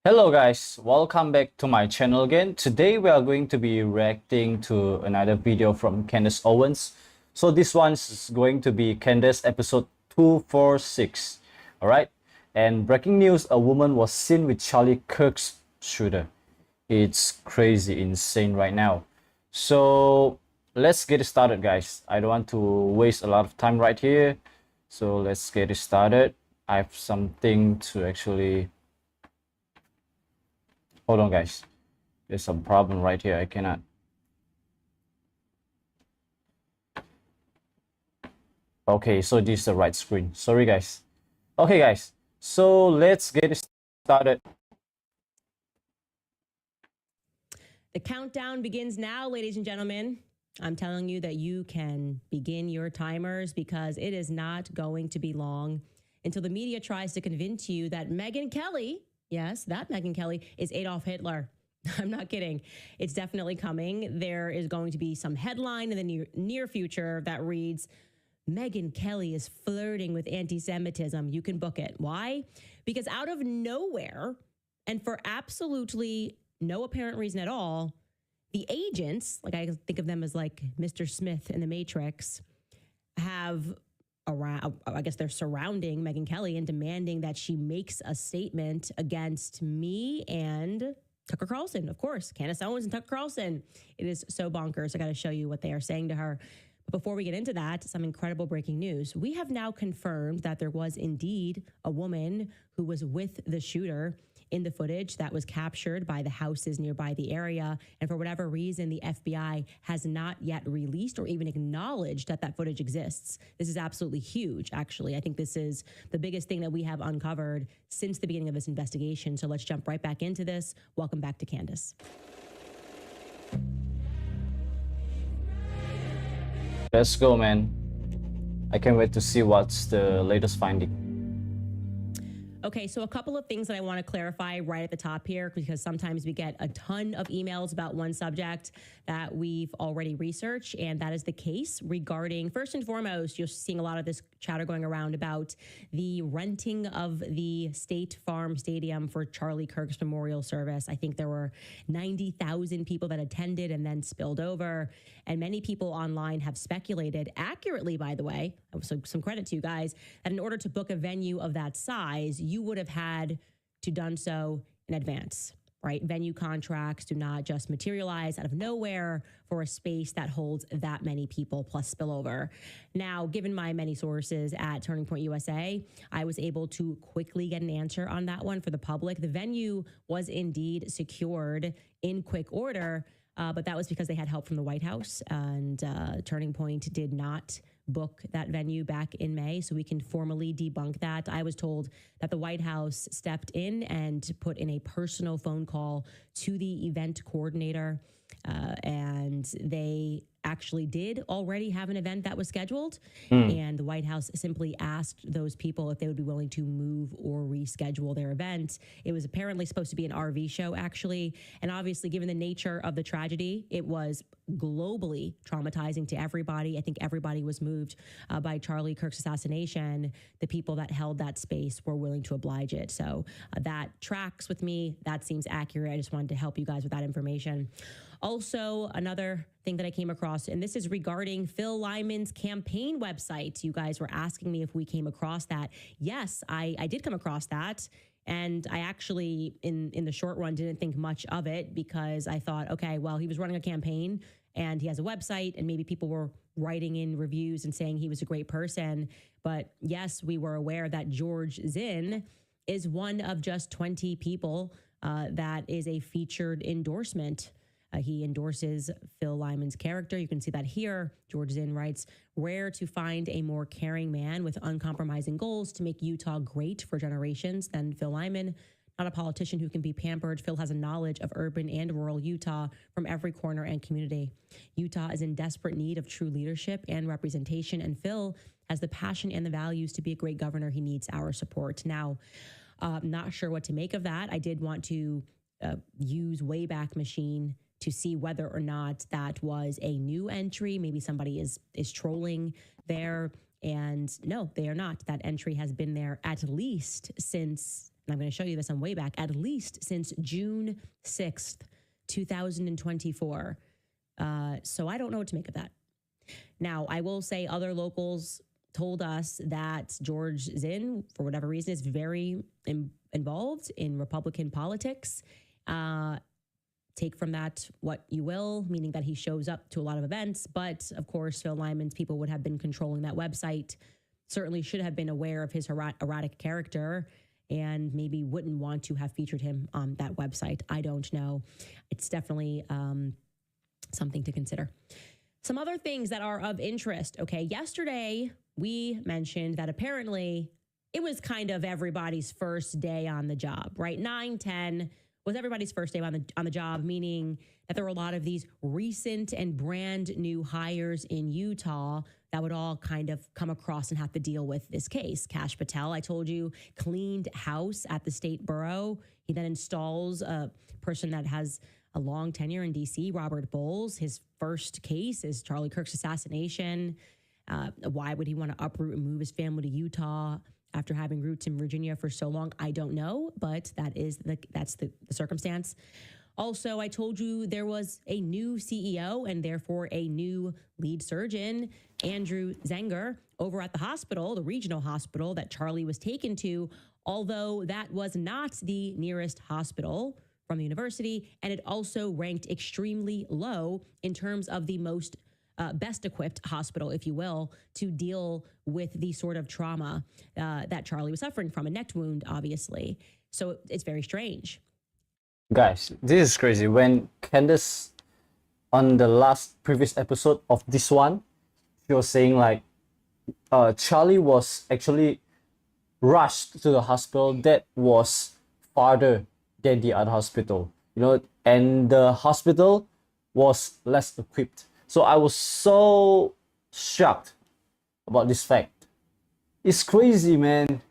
Hello guys, welcome back to my channel again. Today we are going to be reacting to another video from Candace Owens. So this one is going to be Candace episode 246. Alright, and breaking news, a woman was seen with Charlie Kirk's shooter. It's crazy insane right now. So let's get it started guys. I don't want to waste a lot of time right here. So let's get it started. I have something to actually... Hold on, guys. There's some problem right here. I cannot. Okay, so this is the right screen. Sorry, guys. Okay, guys. So let's get it started. The countdown begins now, ladies and gentlemen. I'm telling you that you can begin your timers because it is not going to be long until the media tries to convince you that Megyn Kelly, yes, that Megyn Kelly, is Adolf Hitler. I'm not kidding. It's definitely coming. There is going to be some headline in the near future that reads, Megyn Kelly is flirting with anti-Semitism. You can book it. Why? Because out of nowhere, and for absolutely no apparent reason at all, the agents, like I think of them as like Mr. Smith in the Matrix, have around, I guess they're surrounding Megyn Kelly and demanding that she makes a statement against me and Tucker Carlson, of course, Candace Owens and Tucker Carlson. It is so bonkers. I got to show you what they are saying to her. But before we get into that, some incredible breaking news. We have now confirmed that there was indeed a woman who was with the shooter in the footage that was captured by the houses nearby the area. And for whatever reason, the FBI has not yet released or even acknowledged that that footage exists. This is absolutely huge, actually. I think this is the biggest thing that we have uncovered since the beginning of this investigation. So let's jump right back into this. Welcome back to Candace. Let's go, man. I can't wait to see what's the latest finding. Okay, so a couple of things that I want to clarify right at the top here, because sometimes we get a ton of emails about one subject that we've already researched, and that is the case regarding, first and foremost, you're seeing a lot of this chatter going around about the renting of the State Farm Stadium for Charlie Kirk's memorial service. I think there were 90,000 people that attended and then spilled over, and many people online have speculated, accurately by the way, so some credit to you guys, that in order to book a venue of that size, you would have had to done so in advance, right? Venue contracts do not just materialize out of nowhere for a space that holds that many people plus spillover. Now, given my many sources at Turning Point USA, I was able to quickly get an answer on that one for the public. The venue was indeed secured in quick order, but that was because they had help from the White House, and Turning Point did not book that venue back in May, so we can formally debunk that. I was told that the White House stepped in and put in a personal phone call to the event coordinator, and they actually did already have an event that was scheduled, and the White House simply asked those people if they would be willing to move or reschedule their event. It was apparently supposed to be an RV show, actually, and obviously, given the nature of the tragedy, it was globally traumatizing to everybody. I think everybody was moved by Charlie Kirk's assassination. The people that held that space were willing to oblige it. So that tracks with me. That seems accurate. I just wanted to help you guys with that information. Also, another thing that I came across, and this is regarding Phil Lyman's campaign website. You guys were asking me if we came across that. Yes, I did come across that. And I actually, in the short run, didn't think much of it because I thought, okay, well, he was running a campaign and he has a website and maybe people were writing in reviews and saying he was a great person. But yes, we were aware that George Zinn is one of just 20 people that is a featured endorsement. He endorses Phil Lyman's character. You can see that here. George Zinn writes, rare to find a more caring man with uncompromising goals to make Utah great for generations than Phil Lyman. Not a politician who can be pampered. Phil has a knowledge of urban and rural Utah from every corner and community. Utah is in desperate need of true leadership and representation, and Phil has the passion and the values to be a great governor. He needs our support. Now, not sure what to make of that. I did want to use Wayback Machine to see whether or not that was a new entry. Maybe somebody is trolling there. And no, they are not. That entry has been there at least since and I'm going to show you this on way back, at least since June 6th, 2024. So I don't know what to make of that. Now, I will say other locals told us that George Zinn, for whatever reason, is very involved in Republican politics. Take from that what you will, meaning that he shows up to a lot of events. But of course, Phil Lyman's people would have been controlling that website, certainly should have been aware of his erratic character, and maybe wouldn't want to have featured him on that website. I don't know. It's definitely something to consider. Some other things that are of interest. Okay, yesterday we mentioned that apparently it was kind of everybody's first day on the job, right? 9/10 was everybody's first day on the job, meaning that there were a lot of these recent and brand new hires in Utah that would all kind of come across and have to deal with this case. Kash Patel, I told you, cleaned house at the state borough. He then installs a person that has a long tenure in DC, Robert Bowles. His first case is Charlie Kirk's assassination. Why would he want to uproot and move his family to Utah after having roots in Virginia for so long? I don't know, but that's the circumstance. Also, I told you there was a new CEO and therefore a new lead surgeon, Andrew Zenger, over at the hospital, the regional hospital that Charlie was taken to, although that was not the nearest hospital from the university. And it also ranked extremely low in terms of the most best equipped hospital, if you will, to deal with the sort of trauma that Charlie was suffering from, a neck wound, obviously. So it's very strange. Guys, this is crazy. When Candace, on the previous episode of this one, she was saying like Charlie was actually rushed to the hospital that was farther than the other hospital, and the hospital was less equipped. So I was so shocked about this fact. It's crazy, man.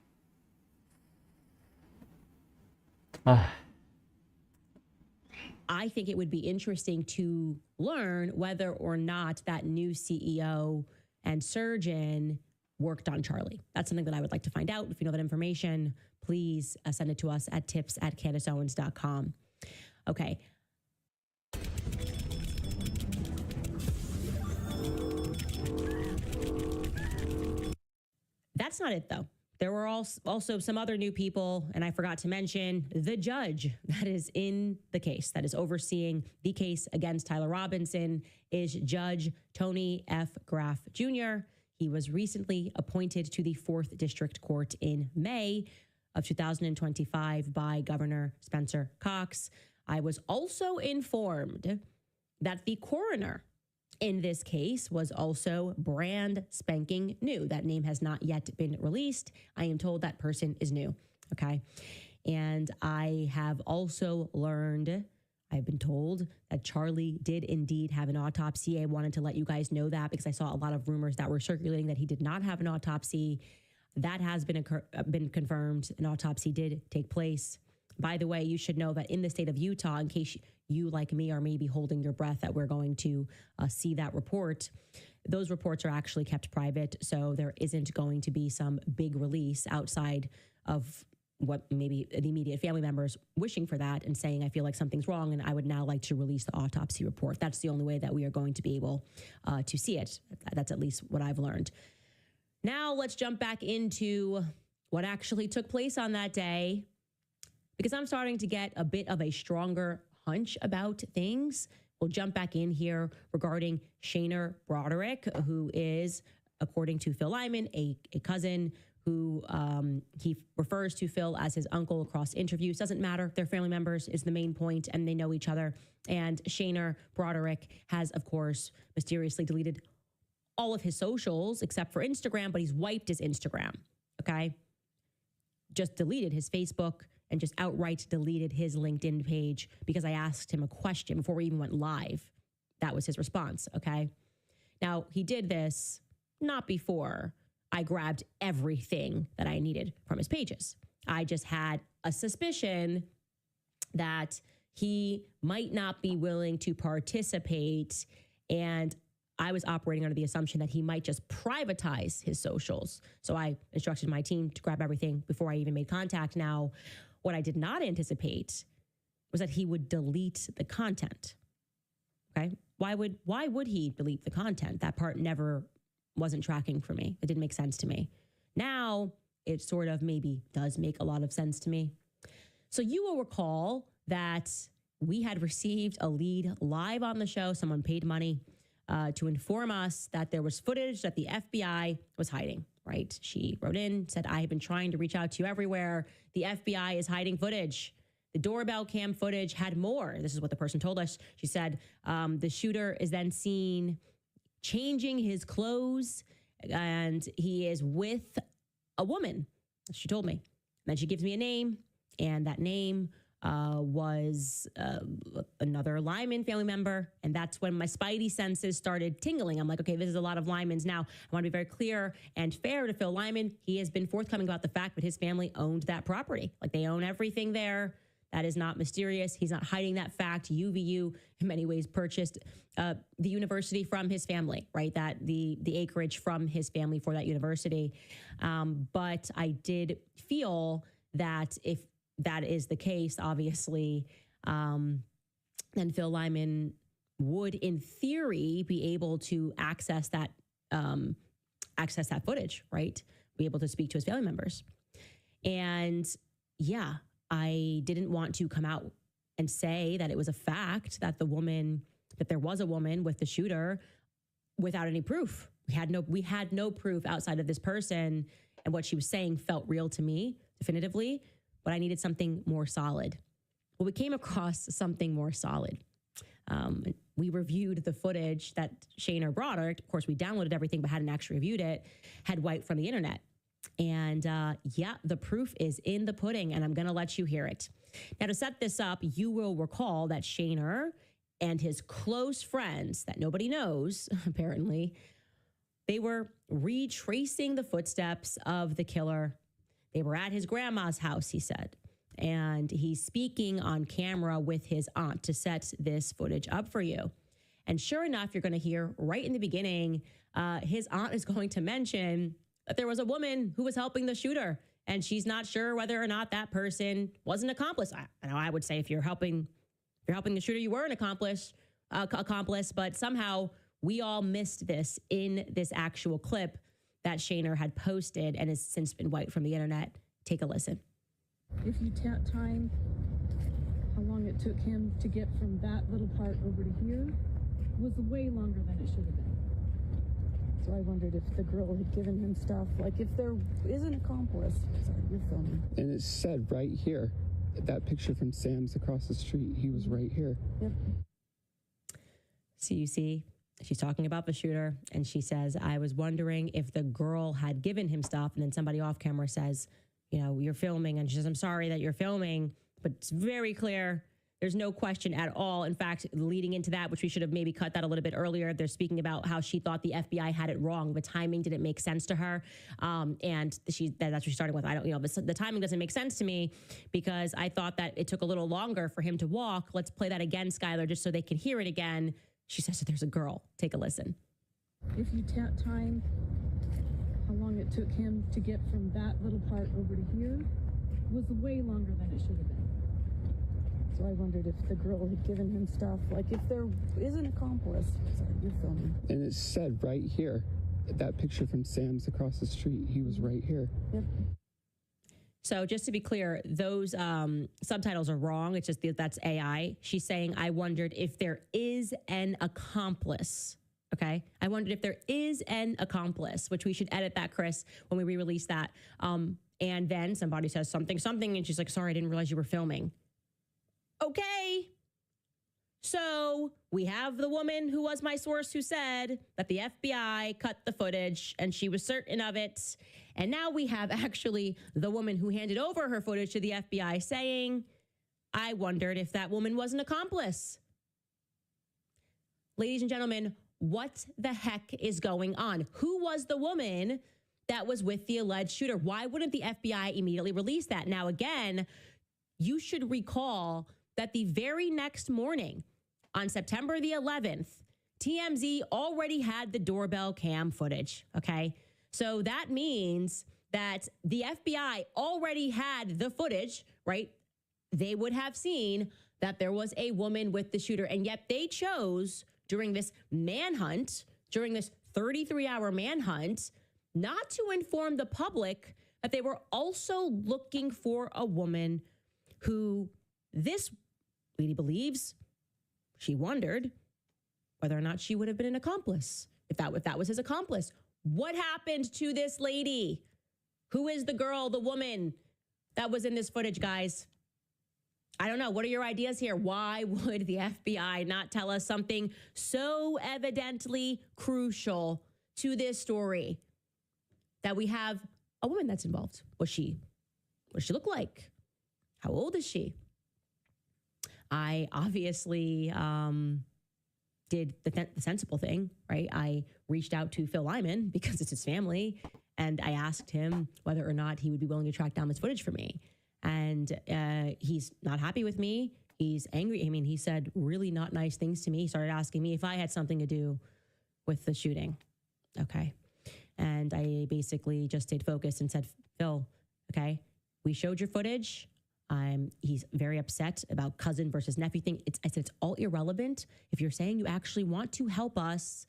I think it would be interesting to learn whether or not that new CEO and surgeon worked on Charlie. That's something that I would like to find out. If you know that information, please send it to us at tips@CandaceOwens.com. Okay. That's not it, though. There were also some other new people, and I forgot to mention the judge that is in the case, that is overseeing the case against Tyler Robinson, is Judge Tony F. Graff Jr. He was recently appointed to the 4th District Court in May of 2025 by Governor Spencer Cox. I was also informed that the coroner in this case was also brand spanking new. That name has not yet been released. I am told that person is new. Okay. And I have also learned, I've been told that Charlie did indeed have an autopsy. I wanted to let you guys know that because I saw a lot of rumors that were circulating that he did not have an autopsy. That has been confirmed. An autopsy did take place. By the way, you should know that in the state of Utah, in case you, like me, are maybe holding your breath that we're going to see that report, those reports are actually kept private. So there isn't going to be some big release outside of what maybe the immediate family members wishing for that and saying, I feel like something's wrong and I would now like to release the autopsy report. That's the only way that we are going to be able to see it. That's at least what I've learned. Now let's jump back into what actually took place on that day, because I'm starting to get a bit of a stronger hunch about things. We'll jump back in here regarding Shaner Broderick, who is, according to Phil Lyman, a cousin who he refers to Phil as his uncle across interviews. Doesn't matter. They're family members is the main point, and they know each other. And Shaner Broderick has, of course, mysteriously deleted all of his socials except for Instagram, but he's wiped his Instagram, okay? Just deleted his Facebook and just outright deleted his LinkedIn page because I asked him a question before we even went live. That was his response, okay? Now, he did this not before I grabbed everything that I needed from his pages. I just had a suspicion that he might not be willing to participate, and I was operating under the assumption that he might just privatize his socials. So I instructed my team to grab everything before I even made contact. Now, What I did not anticipate was that he would delete the content. Okay. Why would he delete the content? That part never wasn't tracking for me. It didn't make sense to me. Now it sort of maybe does make a lot of sense to me. So you will recall that we had received a lead live on the show. Someone paid money to inform us that there was footage that the FBI was hiding, right? She wrote in, said, I have been trying to reach out to you everywhere. The FBI is hiding footage. The doorbell cam footage had more. This is what the person told us. She said, the shooter is then seen changing his clothes and he is with a woman. She told me. And then she gives me a name, and that name was another Lyman family member. And that's when my spidey senses started tingling. I'm like, okay, this is a lot of Lymans. Now, I want to be very clear and fair to Phil Lyman. He has been forthcoming about the fact that his family owned that property. Like, they own everything there. That is not mysterious. He's not hiding that fact. UVU, in many ways, purchased the university from his family, right? That the acreage from his family for that university. But I did feel that if that is the case, obviously, then Phil Lyman would, in theory, be able to access that footage, right? Be able to speak to his family members. And yeah, I didn't want to come out and say that it was a fact that there was a woman with the shooter without any proof. We had no proof outside of this person, and what she was saying felt real to me definitively, but I needed something more solid. Well, we came across something more solid. We reviewed the footage that Shaner brought her. Of course, we downloaded everything, but hadn't actually reviewed it, had wiped from the internet. And yeah, the proof is in the pudding, and I'm going to let you hear it. Now, to set this up, you will recall that Shaner and his close friends that nobody knows, apparently, they were retracing the footsteps of the killer. They were at his grandma's house, he said, and he's speaking on camera with his aunt to set this footage up for you. And sure enough, you're going to hear right in the beginning, his aunt is going to mention that there was a woman who was helping the shooter, and she's not sure whether or not that person was an accomplice. I know I would say if you're helping the shooter, you were an accomplice, but somehow we all missed this in this actual clip that Shaner had posted and has since been wiped from the internet. Take a listen. If you time how long it took him to get from that little part over to here, was way longer than it should have been. So I wondered if the girl had given him stuff, like if there is an accomplice. Sorry, you're filming. And it said right here, that picture from Sam's across the street, he was right here. Yep. So you see, she's talking about the shooter, and she says, I was wondering if the girl had given him stuff, and then somebody off camera says, you know, you're filming, and she says, I'm sorry that you're filming, but it's very clear. There's no question at all. In fact, leading into that, which we should have maybe cut that a little bit earlier, they're speaking about how she thought the FBI had it wrong. The timing didn't make sense to her. And that's what she's starting with. I don't, you know, the timing doesn't make sense to me because I thought that it took a little longer for him to walk. Let's play that again, Skylar, just so they can hear it again. She says that there's a girl. Take a listen. If you time how long it took him to get from that little part over to here, was way longer than it should have been. So I wondered if the girl had given him stuff, like if there is an accomplice. Sorry, you're filming. And it said right here, that picture from Sam's across the street, he was right here. Yep. So just to be clear, those subtitles are wrong. It's just that's AI. She's saying, I wondered if there is an accomplice. Okay. I wondered if there is an accomplice, which we should edit that, Chris, when we re-release that. And then somebody says something, and she's like, sorry, I didn't realize you were filming. Okay. So we have the woman who was my source who said that the FBI cut the footage and she was certain of it. And now we have actually the woman who handed over her footage to the FBI saying, I wondered if that woman was an accomplice. Ladies and gentlemen, what the heck is going on? Who was the woman that was with the alleged shooter? Why wouldn't the FBI immediately release that? Now, again, you should recall that the very next morning, on September the 11th, TMZ already had the doorbell cam footage, okay? So that means that the FBI already had the footage, right? they would have seen that there was a woman with the shooter. And yet they chose during this manhunt, during this 33-hour manhunt, not to inform the public that they were also looking for a woman who this lady believes, she wondered whether or not she would have been an accomplice. If that was his accomplice. What happened to this lady? Who is the girl, the woman that was in this footage, guys? I don't know. What are your ideas here? Why would the FBI not tell us something so evidently crucial to this story that we have a woman that's involved? What does she look like? How old is she? I obviously did the sensible thing, right? I reached out to Phil Lyman because it's his family, and I asked him whether or not he would be willing to track down this footage for me. And he's not happy with me. He's angry. I mean, he said really not nice things to me. He started asking me if I had something to do with the shooting. Okay. And I basically just stayed focused and said, Phil, okay, we showed your footage. He's very upset about cousin versus nephew thing. I said, it's all irrelevant. If you're saying you actually want to help us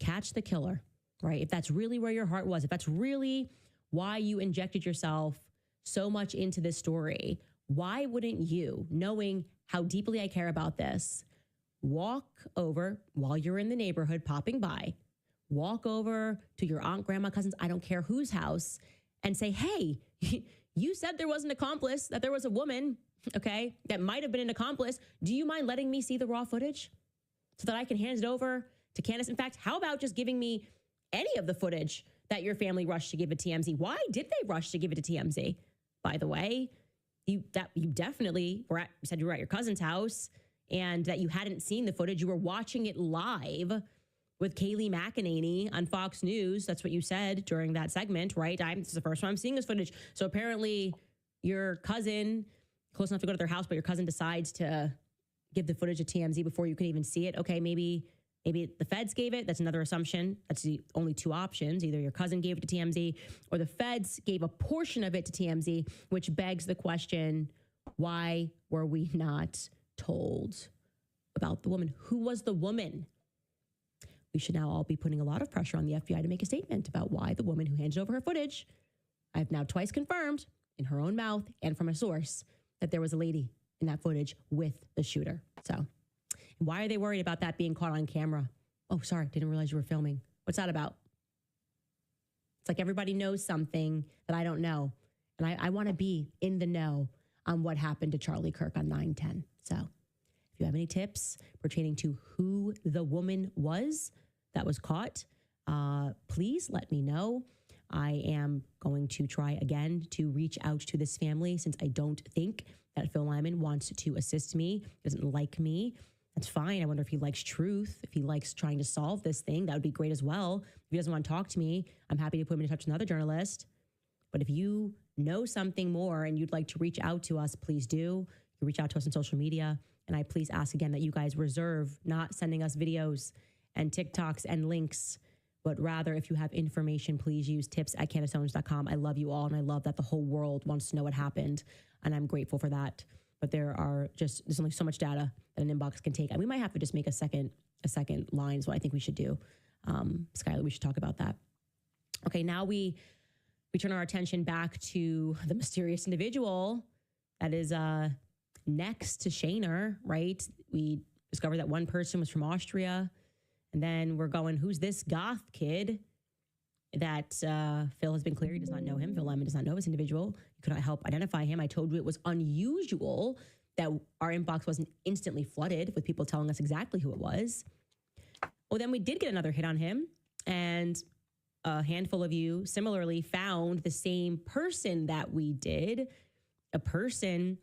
catch the killer, right? If that's really where your heart was, if that's really why you injected yourself so much into this story, why wouldn't you, knowing how deeply I care about this, walk over while you're in the neighborhood popping by, walk over to your aunt, grandma, cousins, I don't care whose house, and say, hey, you said there was an accomplice, that there was a woman, okay, that might have been an accomplice. Do you mind letting me see the raw footage so that I can hand it over to Candace? In fact, how about just giving me any of the footage that your family rushed to give it to TMZ? Why did they rush to give it to TMZ? By the way, you definitely said you were at your cousin's house and that you hadn't seen the footage. You were watching it live with Kayleigh McEnany on Fox News. That's what you said during that segment, right? This is the first time I'm seeing this footage. So apparently your cousin, close enough to go to their house, but your cousin decides to give the footage to TMZ before you can even see it. Okay, maybe the feds gave it. That's another assumption. That's the only two options. Either your cousin gave it to TMZ or the feds gave a portion of it to TMZ, which begs the question, why were we not told about the woman? Who was the woman? We should now all be putting a lot of pressure on the FBI to make a statement about why the woman who handed over her footage, I've now twice confirmed in her own mouth and from a source that there was a lady in that footage with the shooter. So why are they worried about that being caught on camera? Oh, sorry, didn't realize you were filming. What's that about? It's like everybody knows something that I don't know. And I want to be in the know on what happened to Charlie Kirk on 9/10. So if you have any tips pertaining to who the woman was that was caught, please let me know. I am going to try again to reach out to this family since I don't think that Phil Lyman wants to assist me, doesn't like me. That's fine. I wonder if he likes truth, if he likes trying to solve this thing. That would be great as well. If he doesn't want to talk to me, I'm happy to put him in touch with another journalist. But if you know something more and you'd like to reach out to us, please do. You can reach out to us on social media. And I please ask again that you guys reserve not sending us videos and TikToks and links, but rather if you have information, please use tips@CandaceOwens.com. I love you all. And I love that the whole world wants to know what happened. And I'm grateful for that. But there's only so much data that an inbox can take. And we might have to just make a second line is what I think we should do. Skylar, we should talk about that. Okay, now we turn our attention back to the mysterious individual that is next to Shaner, right? We discovered that one person was from Austria. And then we're going, who's this goth kid that Phil has been clear he does not know him. Phil Lyman does not know this individual. You could not help identify him. I told you it was unusual that our inbox wasn't instantly flooded with people telling us exactly who it was. Well, then we did get another hit on him. And a handful of you similarly found the same person that we did, a person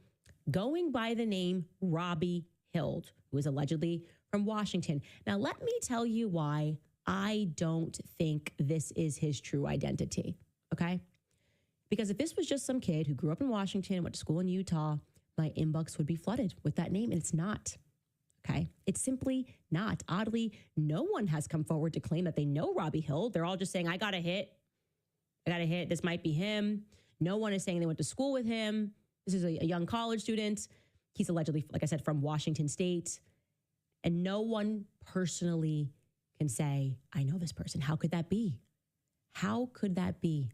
going by the name Robbie Hild, who is allegedly from Washington. Now, let me tell you why I don't think this is his true identity, okay? Because if this was just some kid who grew up in Washington, went to school in Utah, my inbox would be flooded with that name, and it's not, okay? It's simply not. Oddly, no one has come forward to claim that they know Robbie Hild. They're all just saying, I got a hit. This might be him. No one is saying they went to school with him. This is a young college student. He's allegedly, like I said, from Washington State. And no one personally can say, I know this person. How could that be? How could that be?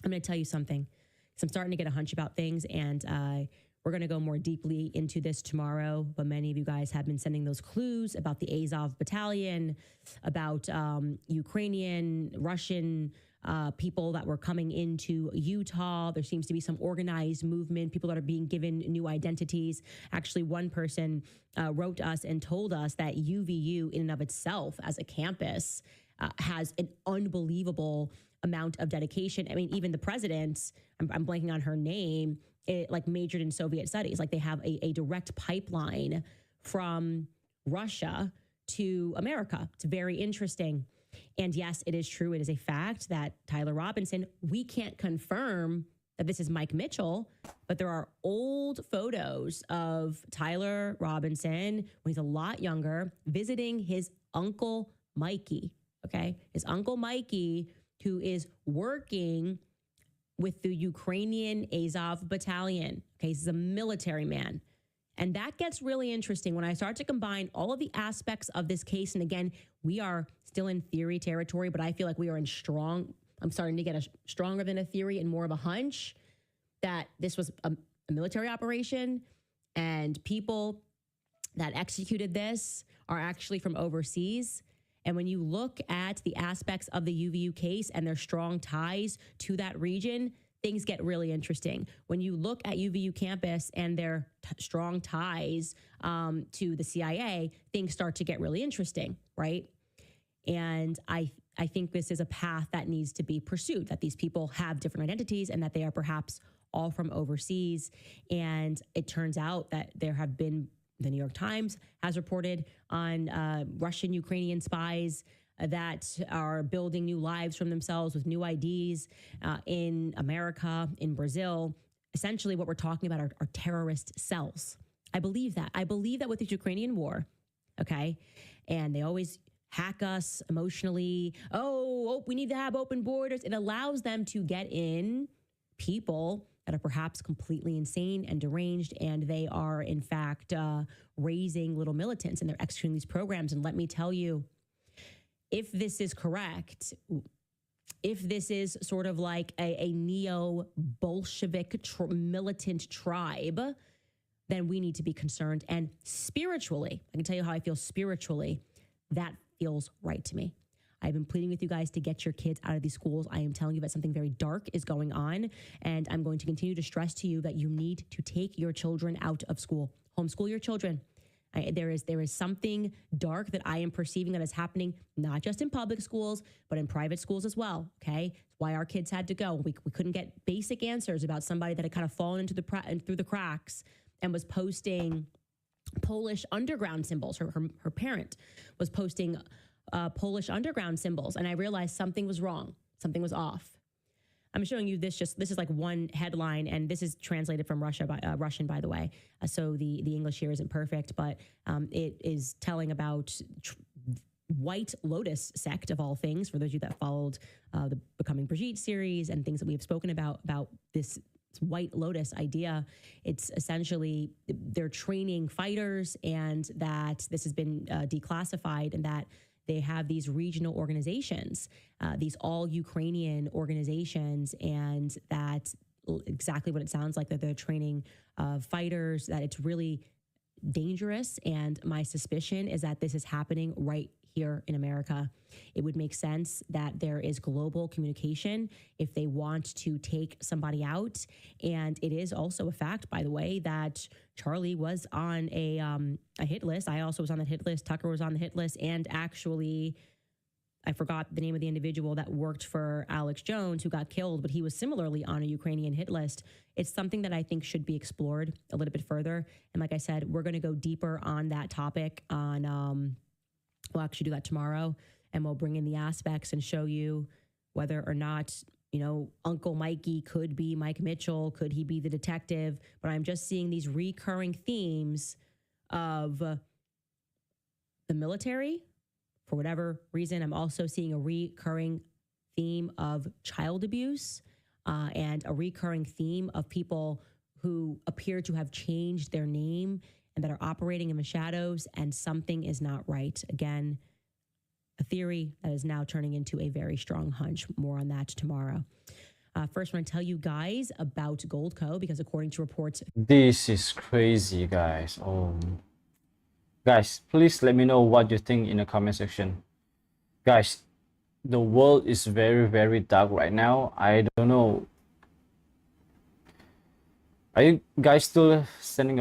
I'm going to tell you something, because I'm starting to get a hunch about things, and we're going to go more deeply into this tomorrow. But many of you guys have been sending those clues about the Azov battalion, about Ukrainian, Russian people that were coming into Utah. There seems to be some organized movement, people that are being given new identities. Actually, one person wrote us and told us that UVU in and of itself as a campus has an unbelievable amount of dedication. I mean, even the president, I'm blanking on her name, it like majored in Soviet studies. Like they have a direct pipeline from Russia to America. It's very interesting. And yes, it is true. It is a fact that Tyler Robinson, we can't confirm that this is Mike Mitchell, but there are old photos of Tyler Robinson when he's a lot younger, visiting his uncle Mikey. Okay. His uncle Mikey, who is working with the Ukrainian Azov battalion. Okay. He's a military man. And that gets really interesting when I start to combine all of the aspects of this case. And again, we are still in theory territory, but I feel like we are I'm starting to get a stronger than a theory and more of a hunch that this was a military operation, and people that executed this are actually from overseas. And when you look at the aspects of the UVU case and their strong ties to that region, things get really interesting. When you look at UVU campus and their strong ties to the CIA, things start to get really interesting, right? And I think this is a path that needs to be pursued, that these people have different identities and that they are perhaps all from overseas. And it turns out that there have been, the New York Times has reported on Russian Ukrainian spies that are building new lives from themselves with new IDs in America, in Brazil. Essentially, what we're talking about are terrorist cells. I believe that. I believe that with the Ukrainian war, okay, and they always hack us emotionally. Oh, we need to have open borders. It allows them to get in people that are perhaps completely insane and deranged, and they are, in fact, raising little militants, and they're executing these programs. And let me tell you, if this is correct, if this is sort of like a neo-Bolshevik militant tribe, then we need to be concerned. And spiritually, I can tell you how I feel spiritually, that feels right to me. I've been pleading with you guys to get your kids out of these schools. I am telling you that something very dark is going on, and I'm going to continue to stress to you that you need to take your children out of school. Homeschool your children. There is something dark that I am perceiving that is happening, not just in public schools, but in private schools as well. Okay. It's why our kids had to go. We couldn't get basic answers about somebody that had kind of fallen through the cracks and was posting Polish underground symbols. Her parent was posting Polish underground symbols. And I realized something was wrong. Something was off. I'm showing you this. This is like one headline, and this is translated from Russian, by the way. So the English here isn't perfect, but it is telling about White Lotus sect of all things. For those of you that followed the Becoming Brigitte series and things that we have spoken about this White Lotus idea, it's essentially they're training fighters, and that this has been declassified, and that they have these regional organizations, these all Ukrainian organizations, and that's exactly what it sounds like, that they're training fighters, that it's really dangerous. And my suspicion is that this is happening right here in America. It would make sense that there is global communication if they want to take somebody out. And it is also a fact, by the way, that Charlie was on a hit list. I also was on the hit list. Tucker was on the hit list. And actually, I forgot the name of the individual that worked for Alex Jones, who got killed, but he was similarly on a Ukrainian hit list. It's something that I think should be explored a little bit further. And like I said, we're going to go deeper on that topic on, we'll actually do that tomorrow, and we'll bring in the aspects and show you whether or not, Uncle Mikey could be Mike Mitchell. Could he be the detective? But I'm just seeing these recurring themes of the military. For whatever reason, I'm also seeing a recurring theme of child abuse and a recurring theme of people who appear to have changed their name and that are operating in the shadows, and something is not right. Again, a theory that is now turning into a very strong hunch. More on that tomorrow. First, I want to tell you guys about Goldco, because according to reports, This is crazy, guys. Oh, guys, please let me know what you think in the comment section. Guys, the world is very, very dark right now. I don't know. Are you guys still sending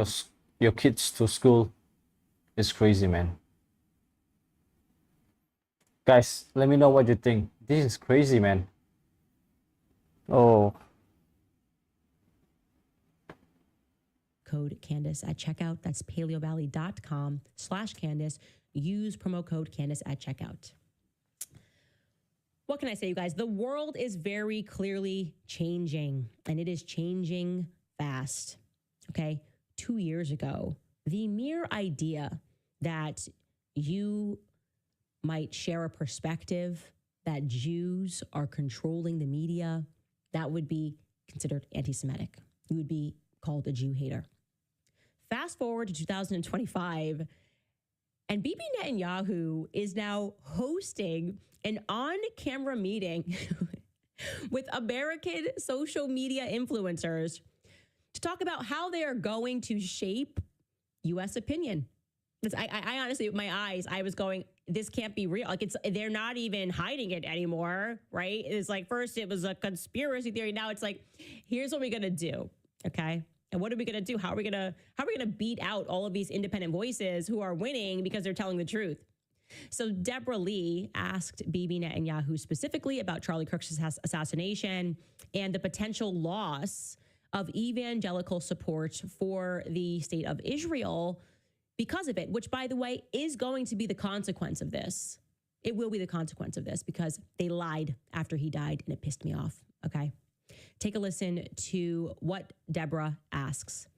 your kids to school? It's crazy, man. Guys, let me know what you think. This is crazy, man. Oh. code Candace at checkout. That's paleovalley.com/Candace. Use promo code Candace at checkout. What can I say, you guys? The world is very clearly changing, and it is changing fast. Okay. 2 years ago, the mere idea that you might share a perspective that Jews are controlling the media, that would be considered anti-Semitic. You would be called a Jew hater. Fast forward to 2025, and Bibi Netanyahu is now hosting an on-camera meeting with American social media influencers to talk about how they are going to shape U.S. opinion. I honestly, with my eyes, I was going, this can't be real. Like, they're not even hiding it anymore, right? It's like, first it was a conspiracy theory. Now it's like, here's what we're going to do. Okay. And what are we going to do? How are we going to beat out all of these independent voices who are winning because they're telling the truth? So Deborah Lee asked Bibi Netanyahu specifically about Charlie Kirk's assassination and the potential loss of evangelical support for the state of Israel because of it, which, by the way, is going to be the consequence of this. It will be the consequence of this because they lied after he died, and it pissed me off. Okay. Take a listen to what Deborah asks.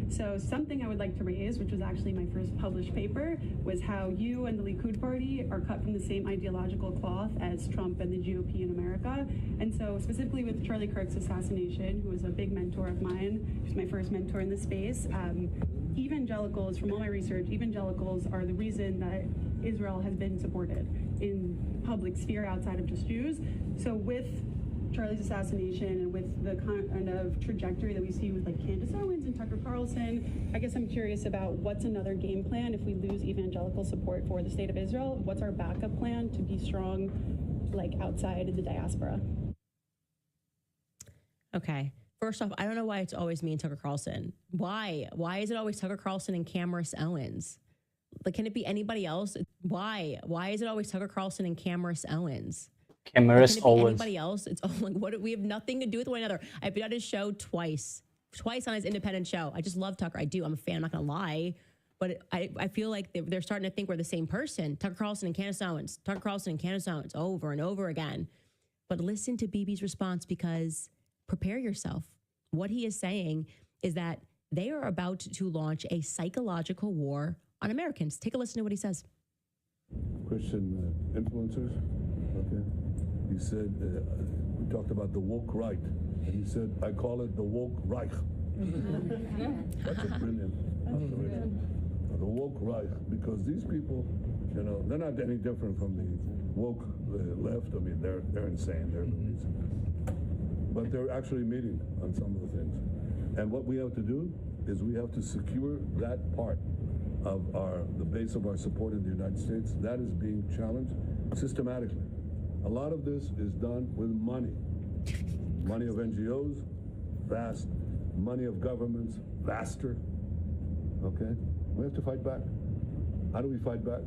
So something I would like to raise, which was actually my first published paper, was how you and the Likud party are cut from the same ideological cloth as Trump and the GOP in America. And so specifically with Charlie Kirk's assassination, who was a big mentor of mine, he was my first mentor in the space, evangelicals, from all my research, evangelicals are the reason that Israel has been supported in public sphere outside of just Jews. So with Charlie's assassination and with the kind of trajectory that we see with like Candace Owens and Tucker Carlson, I guess I'm curious about what's another game plan if we lose evangelical support for the state of Israel? What's our backup plan to be strong, like outside of the diaspora? Okay. First off, I don't know why it's always me and Tucker Carlson. Why? Why is it always Tucker Carlson and Candace Owens? Like, can it be anybody else? Why? Why is it always Tucker Carlson and Candace Owens? Candace Owens. Anybody else? It's all like, what? We have nothing to do with one another. I've been on his show twice on his independent show. I just love Tucker. I do. I'm a fan. I'm not gonna lie, but I feel like they're starting to think we're the same person. Tucker Carlson and Candace Owens. Tucker Carlson and Candace Owens over and over again. But listen to Bibi's response, because prepare yourself. What he is saying is that they are about to launch a psychological war on Americans. Take a listen to what he says. Christian influencers. Okay. You said, we talked about the woke right, and you said, I call it the woke Reich. That's a brilliant observation. The woke Reich, because these people, you know, they're not any different from the woke left. I mean, they're insane. They're loonies. But they're actually meeting on some of the things. And what we have to do is we have to secure that part of the base of our support in the United States. That is being challenged systematically. A lot of this is done with money. Money of NGOs, vast. Money of governments, vaster. Okay? We have to fight back. How do we fight back?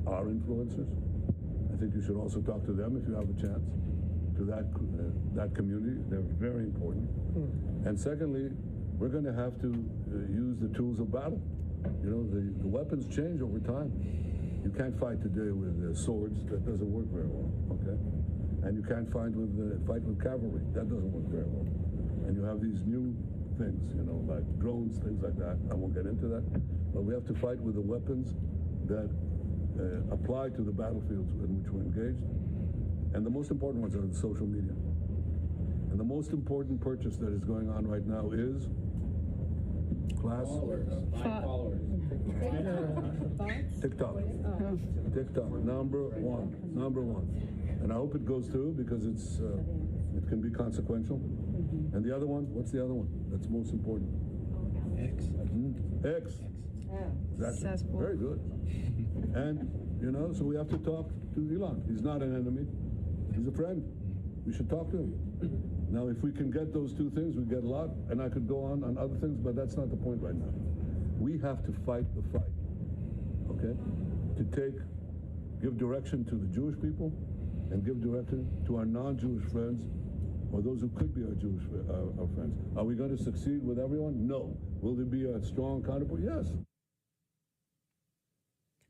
Our influencers. I think you should also talk to them if you have a chance. To that community. They're very important. And secondly, we're going to have to use the tools of battle. You know, the weapons change over time. You can't fight today with swords. That doesn't work very well, okay? And you can't fight with cavalry. That doesn't work very well. And you have these new things, you know, like drones, things like that. I won't get into that. But we have to fight with the weapons that apply to the battlefields in which we're engaged. And the most important ones are the social media. And And the most important purchase that is going on right now is class TikTok. TikTok, number one. And I hope it goes through because it can be consequential. And the other one, what's the other one? That's most important. X. That's very good. And so we have to talk to Elon. He's not an enemy. He's a friend. We should talk to him. Now, if we can get those two things, we get a lot. And I could go on other things, but that's not the point right now. We have to fight the fight. Okay? To give direction to the Jewish people and give direction to our non-Jewish friends or those who could be our Jewish our friends. Are we going to succeed with everyone? No. Will there be a strong counterpoint? Yes.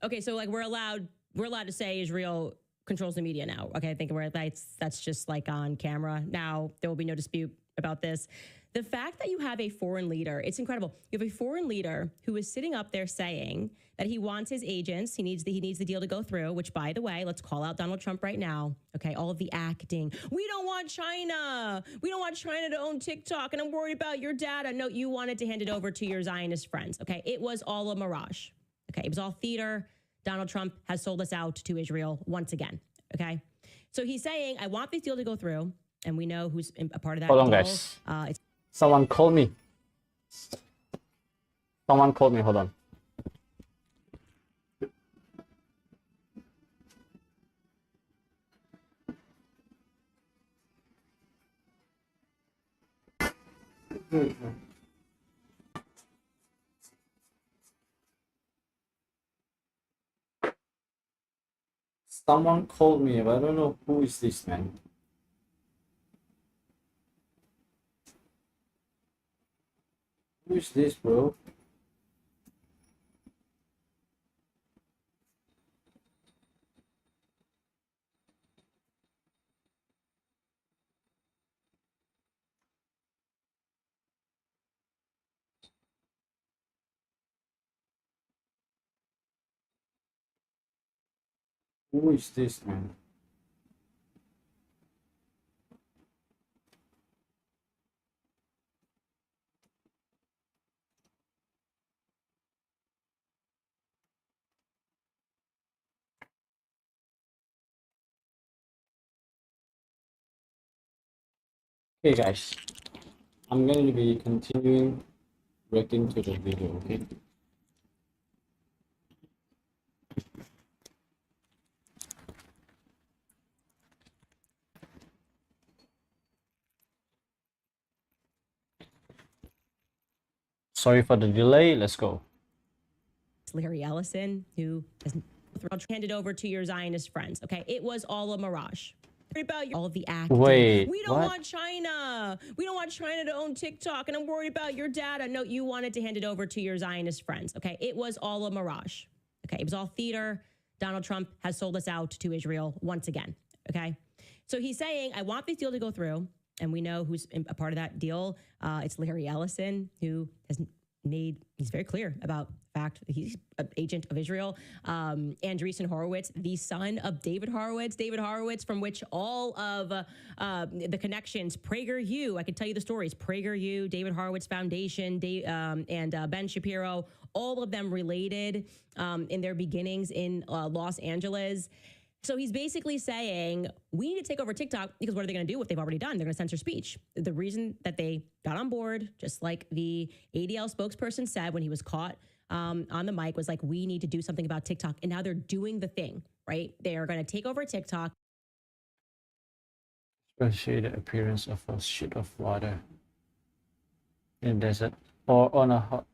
Okay, so like we're allowed to say Israel controls the media now. Okay, I think that's just like on camera. Now there will be no dispute about this. The fact that you have a foreign leader, it's incredible. You have a foreign leader who is sitting up there saying that he wants his agents, he needs the deal to go through, which by the way, let's call out Donald Trump right now. Okay, all of the acting. We don't want China. We don't want China to own TikTok and I'm worried about your data. No, you wanted to hand it over to your Zionist friends. Okay, it was all a mirage. Okay, it was all theater. Donald Trump has sold us out to Israel once again. Okay, so he's saying, I want this deal to go through, and we know who's a part of that Hold on, deal. guys. Someone called me. Hold on. Someone called me, but I don't know who is this man. Who is this, bro? Who is this man? Hey guys, I'm going to be continuing reacting to the video, okay? Sorry for the delay, let's go. Larry Ellison, who has handed over to your Zionist friends. Okay, it was all a mirage. About all of the acting. Wait, we don't what? want China. We don't want China to own TikTok, and I'm worried about your data. No, you wanted to hand it over to your Zionist friends. Okay, it was all a mirage. Okay, it was all theater. Donald Trump has sold us out to Israel once again. Okay, so he's saying, I want this deal to go through, and we know who's a part of that deal. It's Larry Ellison, who has he's very clear about the fact that he's an agent of Israel. Andreessen Horowitz, the son of David Horowitz, from which all of the connections, PragerU, I could tell you the stories, PragerU, David Horowitz Foundation, and Ben Shapiro, all of them related in their beginnings in Los Angeles. So he's basically saying, we need to take over TikTok because what are they going to do? What they've already done? They're going to censor speech. The reason that they got on board, just like the ADL spokesperson said when he was caught on the mic, was like, we need to do something about TikTok. And now they're doing the thing, right? They are going to take over TikTok. Especially the appearance of a sheet of water in the desert or on a hot.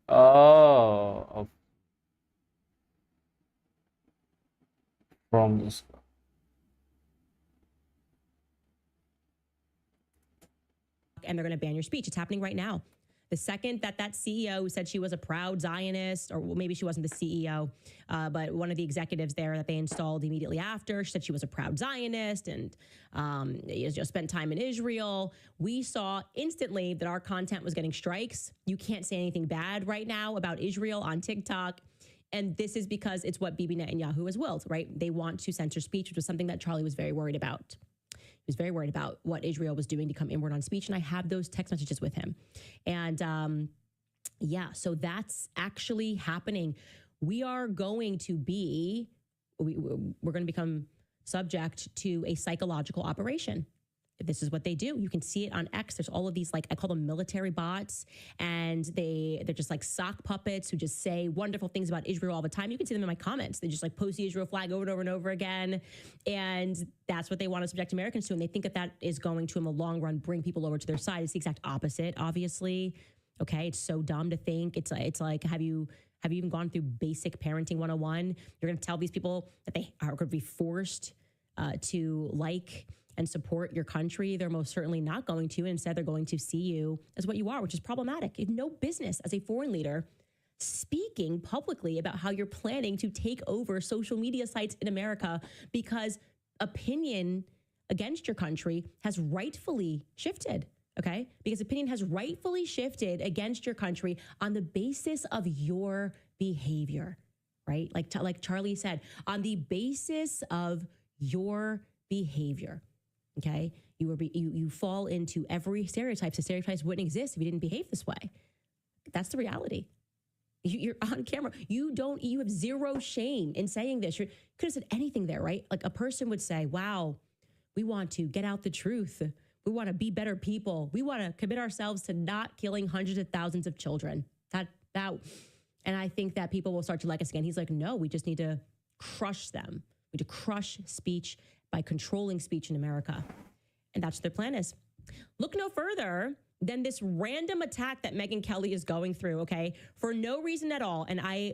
Oh, from this. And they're going to ban your speech. It's happening right now. The second that CEO who said she was a proud Zionist, or well, maybe she wasn't the CEO, but one of the executives there that they installed immediately after, she said she was a proud Zionist and just spent time in Israel. We saw instantly that our content was getting strikes. You can't say anything bad right now about Israel on TikTok. And this is because it's what Bibi Netanyahu has willed, right? They want to censor speech, which was something that Charlie was very worried about. He was very worried about what Israel was doing to come inward on speech. And I have those text messages with him. And yeah, so that's actually happening. We are going to be, we're going to become subject to a psychological operation. This is what they do. You can see it on X. There's all of these, like, I call them military bots, and they're just like sock puppets who just say wonderful things about Israel all the time. You can see them in my comments. They just like post the Israel flag over and over and over again. And that's what they want to subject Americans to. And they think that that is going to, in the long run, bring people over to their side. It's the exact opposite, obviously. Okay. It's so dumb to think. It's like, have you even gone through basic parenting 101? You're going to tell these people that they are going to be forced to like and support your country. They're most certainly not going to. Instead, they're going to see you as what you are, which is problematic. You have no business as a foreign leader speaking publicly about how you're planning to take over social media sites in America, because opinion against your country has rightfully shifted. Okay? Because opinion has rightfully shifted against your country on the basis of your behavior, right? Like Charlie said, on the basis of your behavior. Okay, you fall into every stereotype. So stereotypes wouldn't exist if you didn't behave this way. That's the reality. You're on camera. You have zero shame in saying this. You could have said anything there, right? Like a person would say, "Wow, we want to get out the truth. We want to be better people. We want to commit ourselves to not killing hundreds of thousands of children." That, and I think that people will start to like us again. He's like, "No, we just need to crush them. We need to crush speech by controlling speech in America." And that's what their plan is. Look no further than this random attack that Megyn Kelly is going through, okay, for no reason at all. And I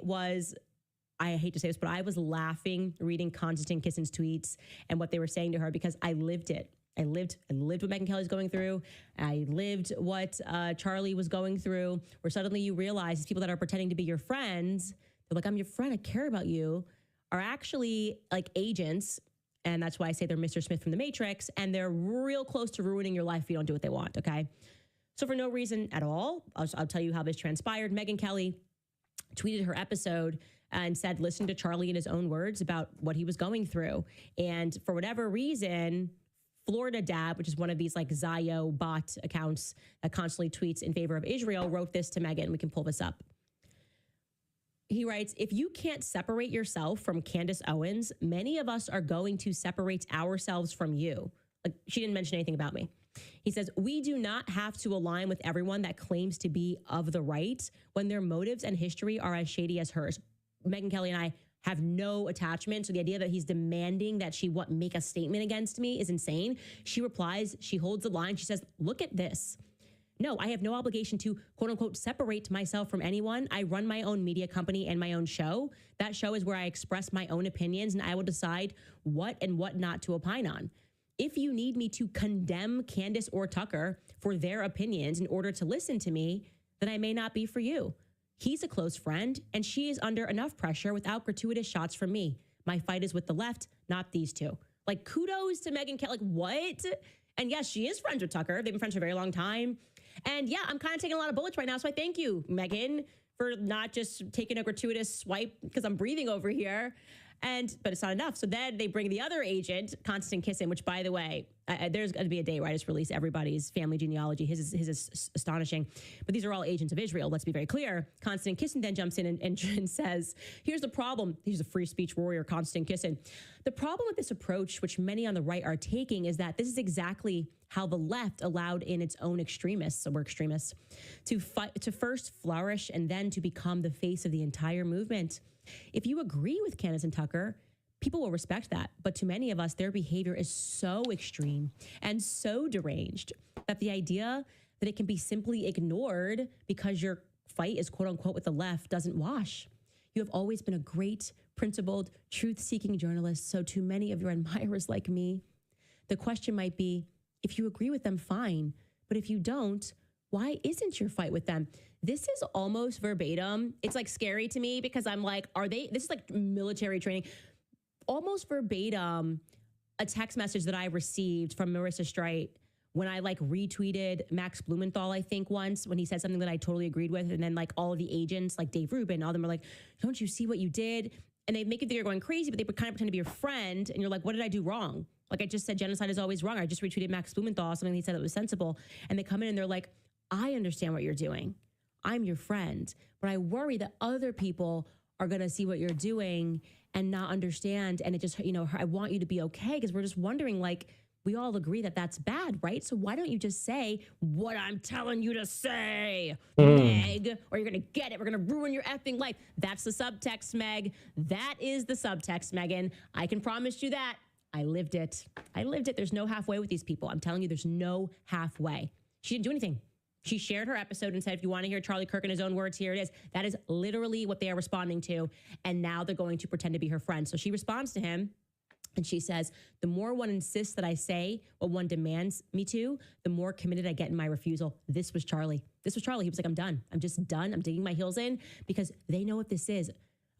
hate to say this, but I was laughing reading Constance Kissin's tweets and what they were saying to her, because I lived it. I lived what Megyn Kelly's going through. I lived what Charlie was going through, where suddenly you realize these people that are pretending to be your friends, they're like, "I'm your friend, I care about you," are actually like agents. And that's why I say they're Mr. Smith from The Matrix, and they're real close to ruining your life if you don't do what they want, okay? So for no reason at all, I'll tell you how this transpired. Megyn Kelly tweeted her episode and said, listen to Charlie in his own words about what he was going through. And for whatever reason, Florida Dad, which is one of these like Zio bot accounts that constantly tweets in favor of Israel, wrote this to Megyn. We can pull this up. He writes, "If you can't separate yourself from Candace Owens, many of us are going to separate ourselves from you." Like, she didn't mention anything about me. He says, "We do not have to align with everyone that claims to be of the right when their motives and history are as shady as hers." Megyn Kelly and I have no attachment. So the idea that he's demanding that she make a statement against me is insane. She replies, she holds the line. She says, "Look at this. No, I have no obligation to, quote unquote, separate myself from anyone. I run my own media company and my own show. That show is where I express my own opinions, and I will decide what and what not to opine on. If you need me to condemn Candace or Tucker for their opinions in order to listen to me, then I may not be for you. He's a close friend, and she is under enough pressure without gratuitous shots from me. My fight is with the left, not these two." Like, kudos to Megyn Kelly. Like, what? And yes, she is friends with Tucker. They've been friends for a very long time. And yeah, I'm kind of taking a lot of bullets right now. So I thank you, Megyn, for not just taking a gratuitous swipe because I'm breathing over here. But it's not enough. So then they bring the other agent, Constance Kissin, which, by the way, there's going to be a day where I just release everybody's family genealogy. His is astonishing. But these are all agents of Israel. Let's be very clear. Constance Kissin then jumps in and says, here's the problem. He's a free speech warrior, Constance Kissin. "The problem with this approach, which many on the right are taking, is that this is exactly how the left allowed in its own extremists, so we're extremists, to first flourish and then to become the face of the entire movement. If you agree with Candace and Tucker, people will respect that. But to many of us, their behavior is so extreme and so deranged that the idea that it can be simply ignored because your fight is, quote unquote, with the left doesn't wash. You have always been a great, principled, truth-seeking journalist. So to many of your admirers like me, the question might be, if you agree with them, fine. But if you don't, why isn't your fight with them?" This is almost verbatim. It's like scary to me because I'm like, this is like military training. Almost verbatim, a text message that I received from Marissa Streit when I like retweeted Max Blumenthal, I think once, when he said something that I totally agreed with. And then like all of the agents, like Dave Rubin, all of them are like, "Don't you see what you did?" And they make it think you're going crazy, but they kind of pretend to be your friend. And you're like, what did I do wrong? Like I just said, genocide is always wrong. I just retweeted Max Blumenthal, something he said that was sensible. And they come in and they're like, I understand what you're doing. I'm your friend. But I worry that other people are going to see what you're doing and not understand. And it just, I want you to be okay, because we're just wondering, like, we all agree that that's bad, right? So why don't you just say what I'm telling you to say, Meg, or you're going to get it. We're going to ruin your effing life. That's the subtext, Meg. That is the subtext, Megan. I can promise you that. I lived it. I lived it. There's no halfway with these people. I'm telling you, there's no halfway. She didn't do anything. She shared her episode and said, if you want to hear Charlie Kirk in his own words, here it is. That is literally what they are responding to. And now they're going to pretend to be her friend. So she responds to him. And she says, the more one insists that I say what one demands me to, the more committed I get in my refusal. This was Charlie. This was Charlie. He was like, I'm done. I'm just done. I'm digging my heels in, because they know what this is.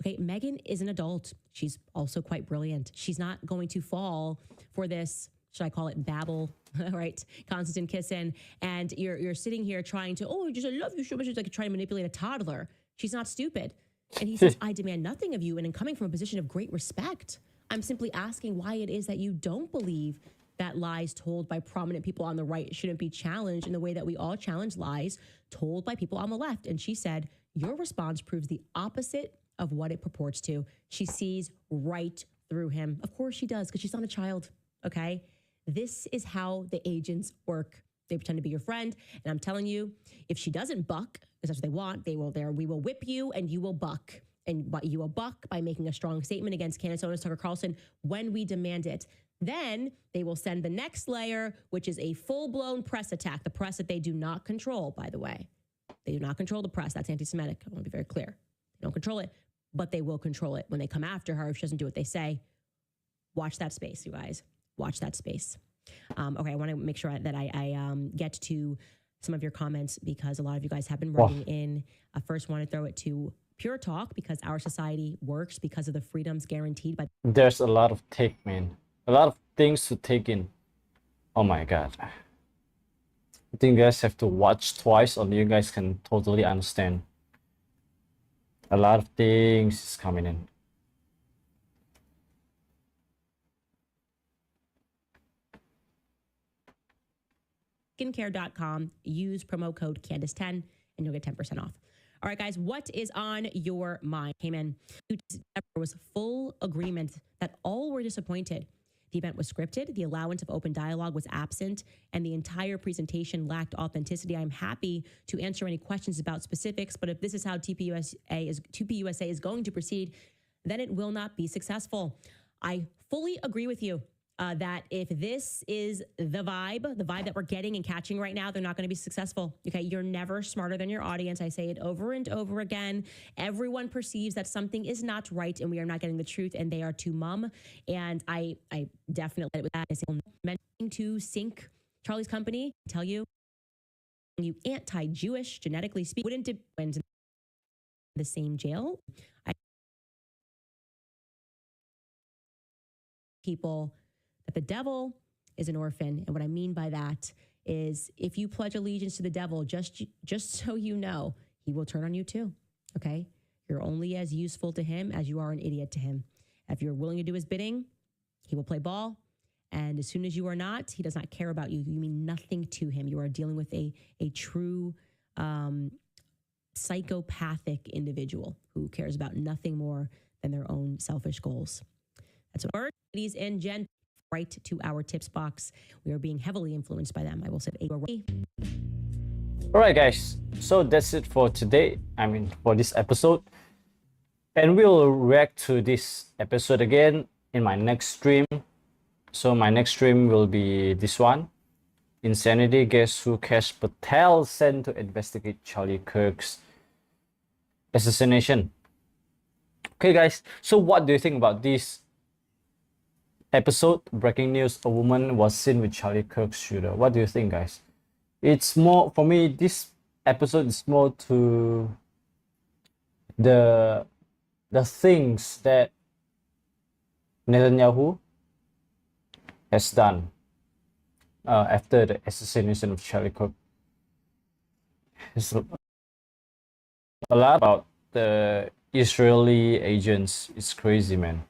Okay, Megan is an adult. She's also quite brilliant. She's not going to fall for this, should I call it babble, right? Constant kissing. And you're sitting here trying to, I love you so much. It's like trying to manipulate a toddler. She's not stupid. And he says, I demand nothing of you. And in coming from a position of great respect, I'm simply asking why it is that you don't believe that lies told by prominent people on the right shouldn't be challenged in the way that we all challenge lies told by people on the left. And she said, your response proves the opposite of what it purports to. She sees right through him. Of course she does, because she's not a child, okay? This is how the agents work. They pretend to be your friend. And I'm telling you, if she doesn't buck, because that's what they want, we will whip you and you will buck. And you will buck by making a strong statement against Candace Owens, Tucker Carlson, when we demand it. Then they will send the next layer, which is a full-blown press attack. The press that they do not control, by the way. They do not control the press. That's anti-Semitic. I want to be very clear. They don't control it, but they will control it when they come after her if she doesn't do what they say. Watch that space, you guys. Watch that space. Okay, I want to make sure that I get to some of your comments, because a lot of you guys have been writing in. I first want to throw it to Pure Talk, because our society works because of the freedoms guaranteed by. There's a lot of take, man. A lot of things to take in. Oh my god. I think you guys have to watch twice, or you guys can totally understand. A lot of things is coming in. Skincare.com. Use promo code Candace10 and you'll get 10% off. All right, guys, what is on your mind? Came in. There was full agreement that all were disappointed. The event was scripted, the allowance of open dialogue was absent, and the entire presentation lacked authenticity. I'm happy to answer any questions about specifics, but if this is how TPUSA is going to proceed, then it will not be successful. I fully agree with you. That if this is the vibe that we're getting and catching right now, they're not going to be successful. Okay, you're never smarter than your audience. I say it over and over again. Everyone perceives that something is not right and we are not getting the truth, and they are too mum. And I definitely with that is mentioning to sink Charlie's company. Tell you anti-Jewish, genetically speaking, wouldn't depend in the same jail. People. That the devil is an orphan. And what I mean by that is if you pledge allegiance to the devil, just so you know, he will turn on you too, okay? You're only as useful to him as you are an idiot to him. If you're willing to do his bidding, he will play ball. And as soon as you are not, he does not care about you. You mean nothing to him. You are dealing with a true psychopathic individual who cares about nothing more than their own selfish goals. That's what our ladies and gents. Right to our tips box. We are being heavily influenced by them. I will say. Alright guys, so that's it for today. For this episode. And we'll react to this episode again in my next stream. So my next stream will be this one. Insanity. Guess who Kash Patel sent to investigate Charlie Kirk's assassination. Okay guys, so what do you think about this episode? Breaking news, a woman was seen with Charlie Kirk's shooter. What do you think, guys? It's more, for me, this episode is more to the things that Netanyahu has done after the assassination of Charlie Kirk. It's a lot about the Israeli agents. It's crazy, man.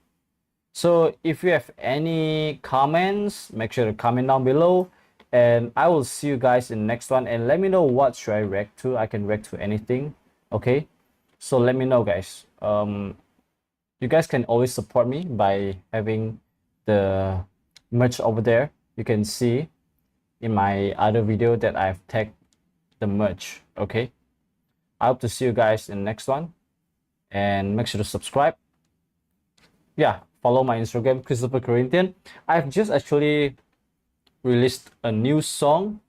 So if you have any comments, make sure to comment down below, and I will see you guys in the next one. And let me know what should I react to. I can react to anything. Okay, so let me know, guys. You guys can always support me by having the merch over there. You can see in my other video that I've tagged the merch. Okay, I hope to see you guys in the next one, and make sure to subscribe. Yeah, follow my Instagram, Christopher Corinthian. I've just actually released a new song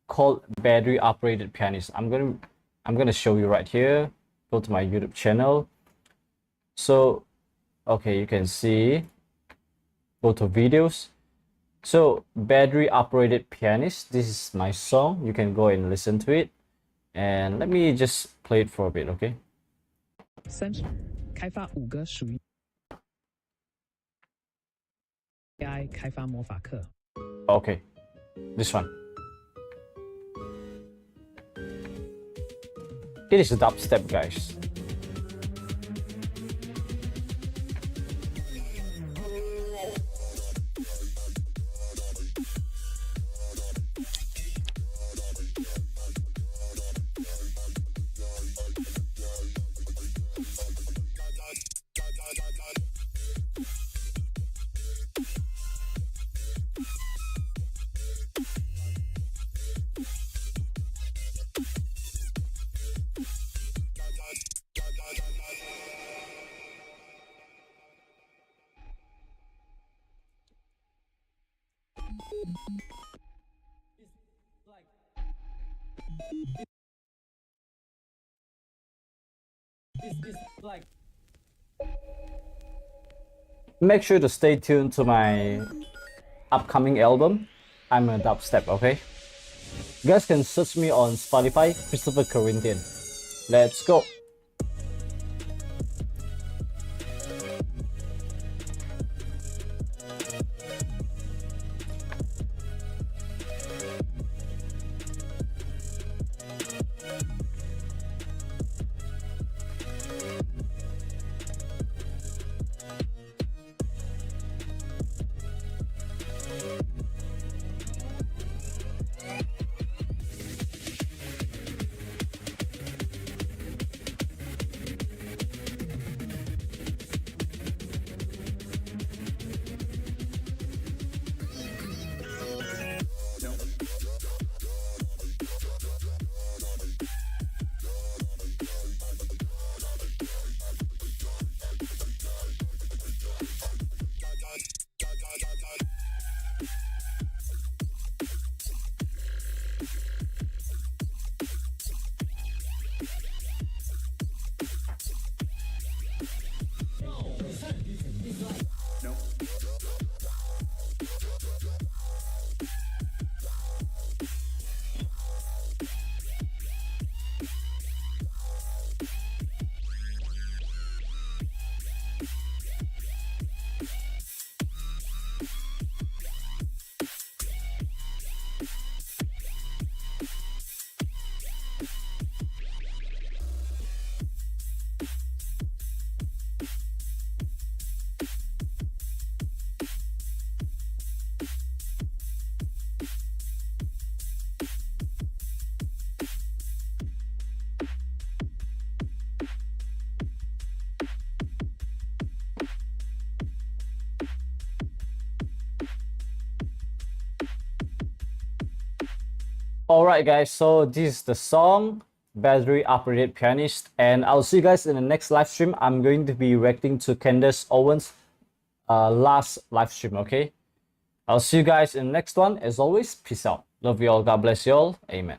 called Battery Operated Pianist. I'm gonna show you right here. Go to my YouTube channel. So okay, you can see, go to videos. So Battery Operated Pianist, this is my song. You can go and listen to it, and let me just play it for a bit. Okay, 30开发5个属于 AI 开发魔法课。 okay, this one. It is a dubstep, guys. Make sure to stay tuned to my upcoming album. I'm a dubstep, okay? You guys can search me on Spotify, Christopher Corinthian. Let's go. Alright guys, so this is the song Battery Operated Pianist, and I'll see you guys in the next live stream. I'm going to be reacting to Candace Owens' last live stream, okay? I'll see you guys in the next one. As always, peace out. Love you all. God bless you all. Amen.